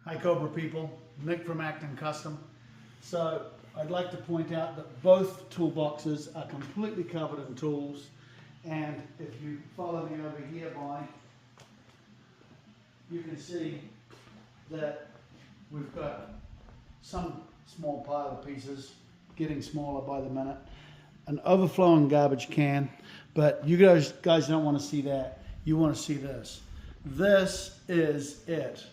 Hi Cobra people, Nick from Acton Custom. So I'd like to point out that both toolboxes are completely covered in tools, and if you follow me over here you can see that we've got some small pile of pieces, getting smaller by the minute, an overflowing garbage can, but you guys don't want to see that. You want to see this. This is it.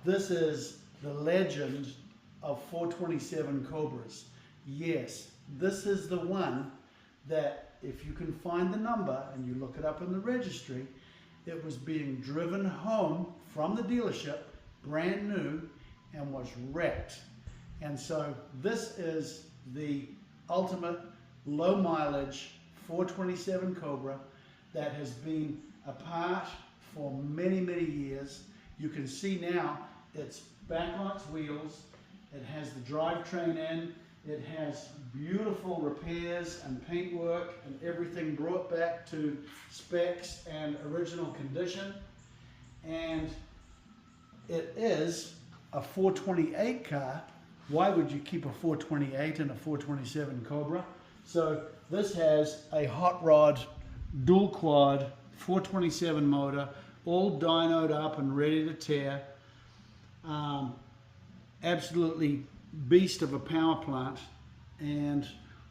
This is the legend of 427 Cobras. Yes, this is the one that if you can find the number and you look it up in the registry, it was being driven home from the dealership, brand new, and was wrecked. And so this is the ultimate low mileage 427 Cobra that has been apart for many, many years. You can see now it's back on its wheels, it has the drivetrain in, it has beautiful repairs and paintwork and everything brought back to specs and original condition, and it is a 428 car. Why would you keep a 428 in a 427 Cobra? So this has a hot rod dual quad 427 motor, all dynoed up and ready to tear. Absolutely beast of a power plant, and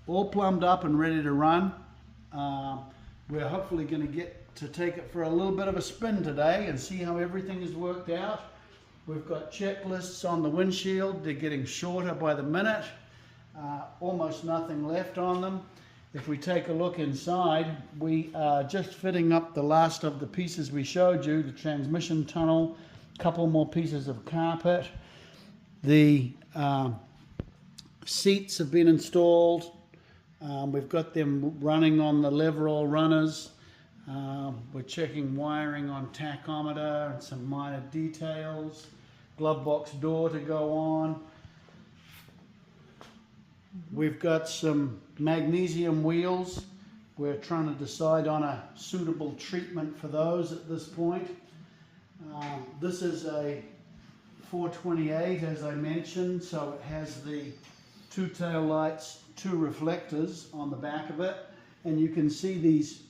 all plumbed up and ready to run. We're hopefully going to get to take it for a little bit of a spin today and see how everything has worked out. We've got checklists on the windshield. They're getting shorter by the minute. Almost nothing left on them. If we take a look inside, we are just fitting up the last of the pieces we showed you, the transmission tunnel, a couple more pieces of carpet. The seats have been installed. We've got them running on the lever runners. We're checking wiring on tachometer and some minor details. Glove box door to go on. We've got some magnesium wheels. We're trying to decide on a suitable treatment for those at this point. This is a 428, as I mentioned, so it has the two tail lights, two reflectors on the back of it, and you can see these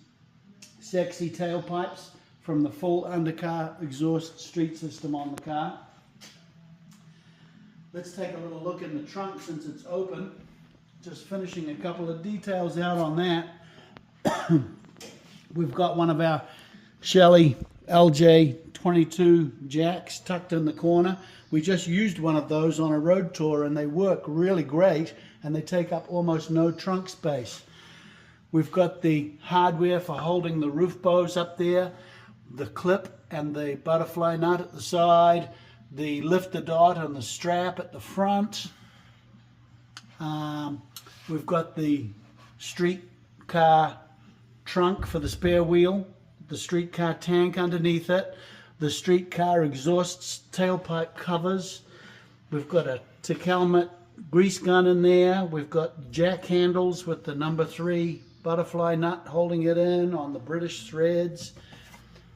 sexy tailpipes from the full undercar exhaust street system on the car. Let's take a little look in the trunk since it's open. Just finishing a couple of details out on that. We've got one of our Shelly LJ22 jacks tucked in the corner. We just used one of those on a road tour and they work really great, and they take up almost no trunk space. We've got the hardware for holding the roof bows up there, the clip and the butterfly nut at the side, the lifter dot and the strap at the front. We've got the street car trunk for the spare wheel, the street car tank underneath it, the street car exhaust tailpipe covers. We've got a Takelmet grease gun in there. We've got jack handles with the number 3 butterfly nut holding it in on the British threads.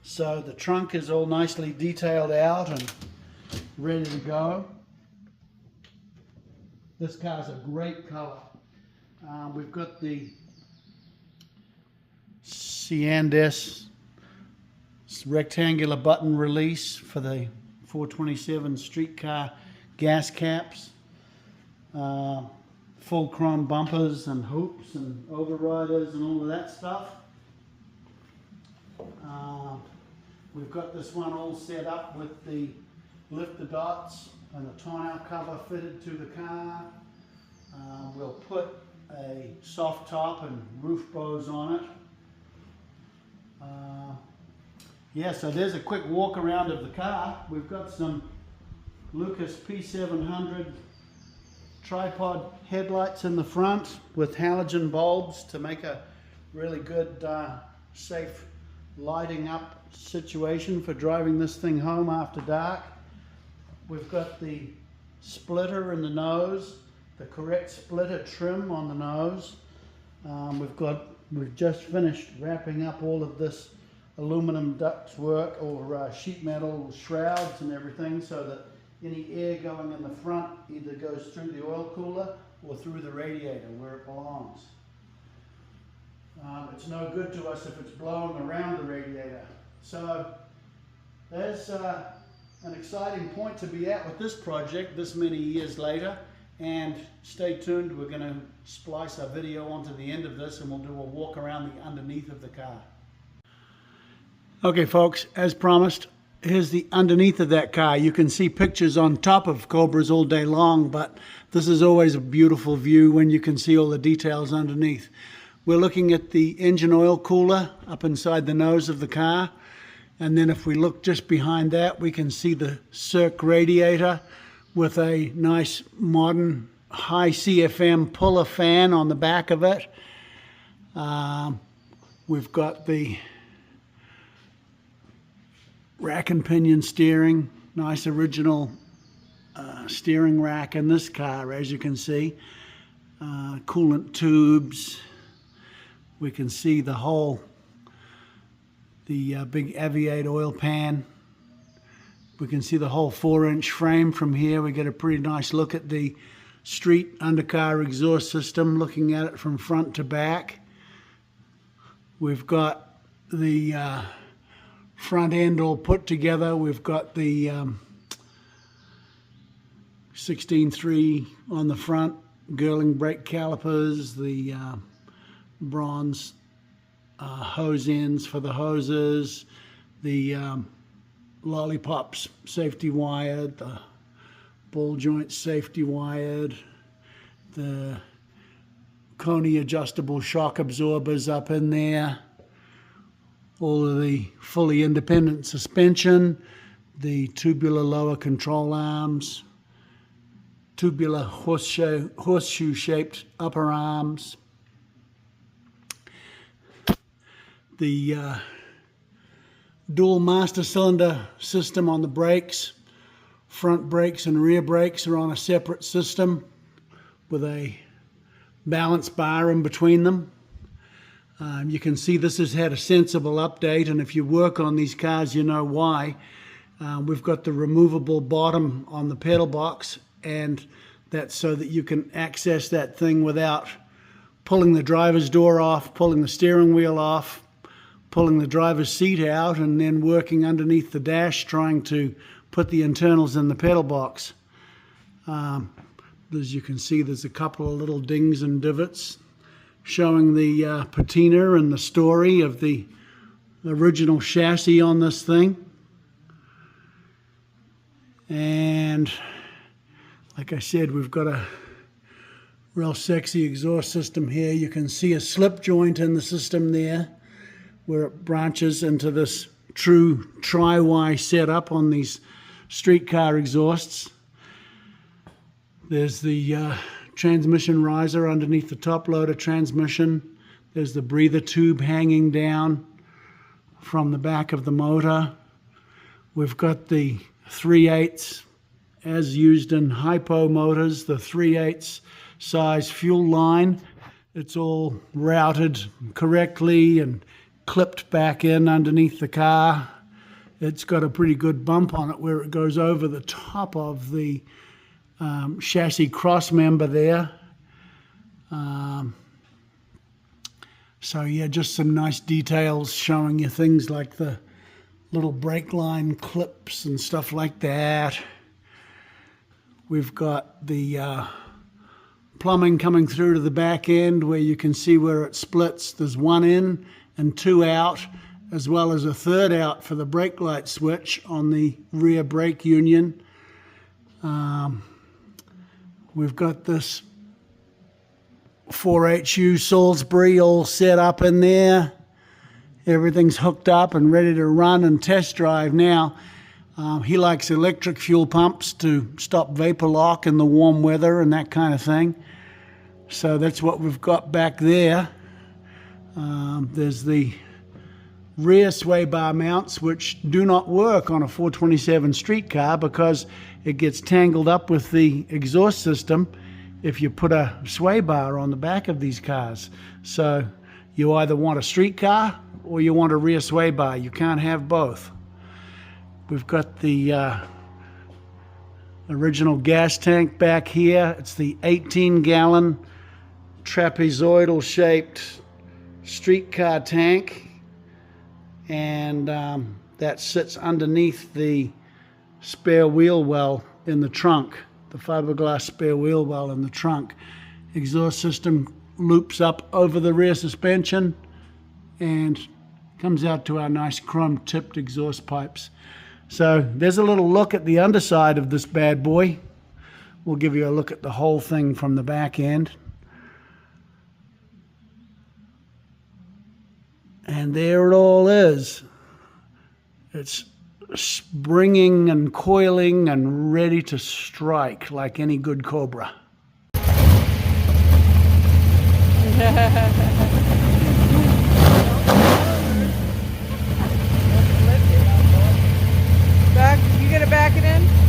So the trunk is all nicely detailed out and ready to go. This car's a great color. We've got the Ciandes rectangular button release for the 427 streetcar gas caps, full chrome bumpers and hoops and overriders and all of that stuff. We've got this one all set up with the lifter dots and a tonneau cover fitted to the car. We'll put a soft top and roof bows on it. Yeah, so there's a quick walk around of the car. We've got some Lucas P700 tripod headlights in the front with halogen bulbs to make a really good, safe lighting up situation for driving this thing home after dark. We've got the splitter in the nose, the correct splitter trim on the nose. We've just finished wrapping up all of this aluminum ductwork or sheet metal shrouds and everything so that any air going in the front either goes through the oil cooler or through the radiator where it belongs. It's no good to us if it's blowing around the radiator. So there's an exciting point to be at with this project this many years later. And stay tuned, we're going to splice our video onto the end of this and we'll do a walk around the underneath of the car. Okay folks, as promised, here's the underneath of that car. You can see pictures on top of Cobras all day long, but this is always a beautiful view when you can see all the details underneath. We're looking at the engine oil cooler up inside the nose of the car. And then if we look just behind that, we can see the circ radiator with a nice modern high CFM puller fan on the back of it. We've got the rack and pinion steering, nice original steering rack in this car, as you can see. Coolant tubes. We can see the big Aviate oil pan. We can see the whole 4-inch frame from here. We get a pretty nice look at the street undercar exhaust system, looking at it from front to back. We've got the front end all put together. We've got the 16.3 on the front, Girling brake calipers, the bronze hose ends for the hoses, the lollipops safety wired, the ball joints safety wired, the Coney adjustable shock absorbers up in there, all of the fully independent suspension, the tubular lower control arms, tubular horseshoe shaped upper arms, the dual master cylinder system on the brakes. Front brakes and rear brakes are on a separate system with a balance bar in between them. You can see this has had a sensible update, and if you work on these cars you know why. We've got the removable bottom on the pedal box, and that's so that you can access that thing without pulling the driver's door off, pulling the steering wheel off, pulling the driver's seat out, and then working underneath the dash trying to put the internals in the pedal box. As you can see, there's a couple of little dings and divots showing the patina and the story of the original chassis on this thing. And like I said, we've got a real sexy exhaust system here. You can see a slip joint in the system there, where it branches into this true tri-Y setup on these street car exhausts. There's the transmission riser underneath the top loader transmission. There's the breather tube hanging down from the back of the motor. We've got the 3/8 as used in hypo motors, the 3/8 size fuel line. It's all routed correctly and clipped back in underneath the car. It's got a pretty good bump on it where it goes over the top of the chassis cross member there. So yeah, just some nice details showing you things like the little brake line clips and stuff like that. We've got the plumbing coming through to the back end where you can see where it splits. There's one in and two out, as well as a third out for the brake light switch on the rear brake union. We've got this 4HU Salisbury all set up in there. Everything's hooked up and ready to run and test drive now. He likes electric fuel pumps to stop vapor lock in the warm weather and that kind of thing. So that's what we've got back there. There's the rear sway bar mounts, which do not work on a 427 street car because it gets tangled up with the exhaust system if you put a sway bar on the back of these cars. So you either want a street car or you want a rear sway bar. You can't have both. We've got the Original gas tank back here. It's the 18-gallon trapezoidal shaped streetcar tank, and that sits underneath the spare wheel well in the trunk, the fiberglass spare wheel well in the trunk. Exhaust system loops up over the rear suspension and comes out to our nice chrome tipped exhaust pipes. So there's a little look at the underside of this bad boy. We'll give you a look at the whole thing from the back end. And there it all is. It's springing and coiling and ready to strike like any good Cobra. Back, you gonna back it in?